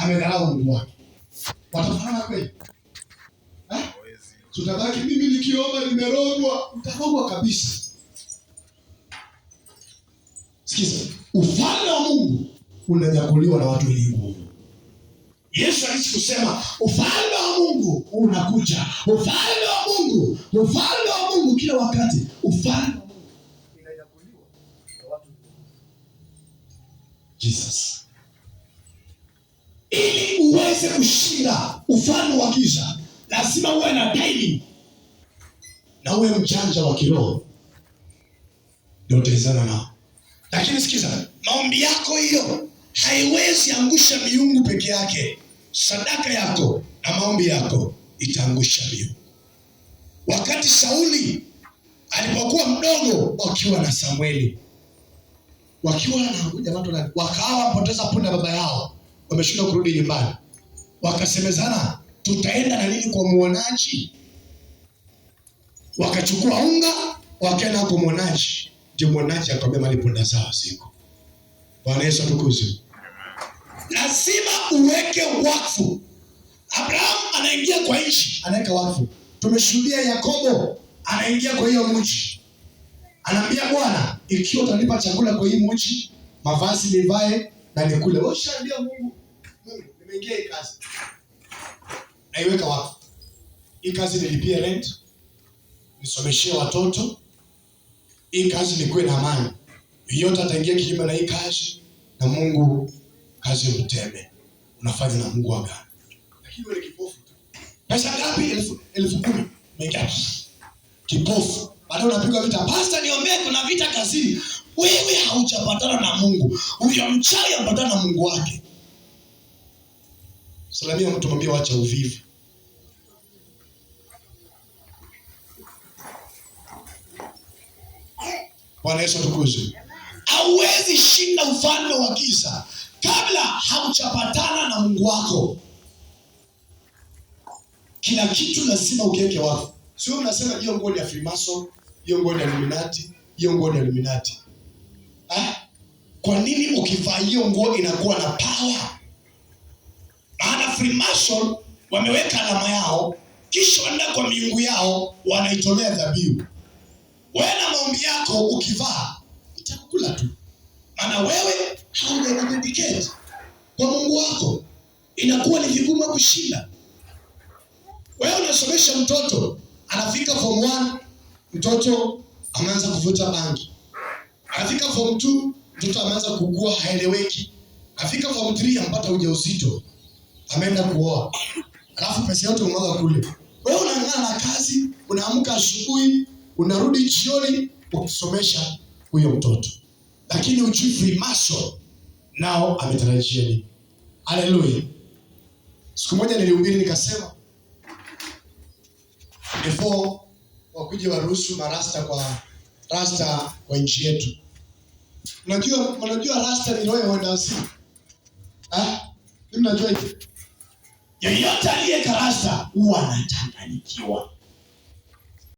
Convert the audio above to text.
amedharau Mungu wake. Watafanana kweli? Tutabaki mimi nikiomba nimerogwa, utarogwa kabisa. Sikiza, ufalme wa Mungu unanyakuliwa na watu wenye nguvu. Yesu alisema ufalme wa Mungu unakuja. Ufalme wa Mungu kila wakati. Ufalme wa Mungu unanyakuliwa na watu wenye nguvu. Jesus. Ili uweze kushinda ufalme wa giza, lazima uwe na timing na uwe mjanja wa kiroho, ndio utawezana nao. Lakini sikiza, maombi yako hiyo haiwezi angusha miungu peke yake. Sadaka yako na maombi yako itaangusha miungu. Wakati Sauli alipokuwa mdogo, wakiwa na Samueli, wakiwa na wakawa poteza punda baba yao, wameshindwa kurudi nyumbani, wakasemezana, tutaenda na nini kwa muonaji? Wakachukua unga, wakaenda kwa muonaji. Ndio muonaji akamwambia mali punda zao ziko. Bwana Yesu atukuzwe. Lazima uweke wakfu. Abraham anaingia kwa nchi, anaweka wakfu. Tumeshuhudia Yakobo anaingia kwa hiyo mji, anaambia Bwana, ikiwa utanipa chakula kwa hii mji, mavazi nivae na nikule. Wewe shaambia Mungu, nimeingia hii kazi, naiweka wakfu. Hii kazi nilipie rent, nisomeshie watoto, hii kazi nikuwe na amani. Yote ataingia kinyume na hii kazi, na Mungu kazi mteme. Unafanya na Mungu agano. Lakini wewe kipofu. Pesa ngapi? 10,000. Mengapi? Kipofu. Baadaye unapigwa vita. Pastor, niombee kuna vita kazini. Wewe haujapatana na Mungu. Huyo mchawi amepatana na Mungu wake. Salamia mtu, mwambie acha uvivu. Bwana Yesu atukuzwe. Hauwezi shinda ufalme wa giza kabla haujapatana na Mungu wako. Kila kitu lazima ukiweke wakfu. Sio unasema hiyo nguo ni ya Freemason, hiyo nguo ni ya Illuminati, hiyo nguo ni ya Illuminati. Kwa nini ukivaa hiyo nguo inakuwa na power? Maana Freemason wameweka alama yao, kisha wanaenda kwa miungu yao, wanaitolea dhabihu. Wewe na maombi yako ukivaa itakula tu. Maana wewe haujadedicate kwa Mungu wako, inakuwa ni vigumu kushinda. Wewe unasomesha mtoto, anafika form 1, mtoto ameanza kuvuta bangi. Anafika form 2, mtoto ameanza kukua haeleweki. Afika form 3, ampata ujauzito, ameenda kuoa. Alafu pesa yote umwaga kule. Wewe unang'ana na kazi, unaamka asubuhi, unarudi jioni ukisomesha huyo mtoto. Lakini ujui Freemason nao ametarajia nini? Haleluya. Siku moja nilihubiri nikasema, before wakuje waruhusu marasta kwa nchi yetu. Unajua rasta ni roho ya wazimu. Mimi najua hivi. Yeyote aliyeka rasta huwa anachanganyikiwa.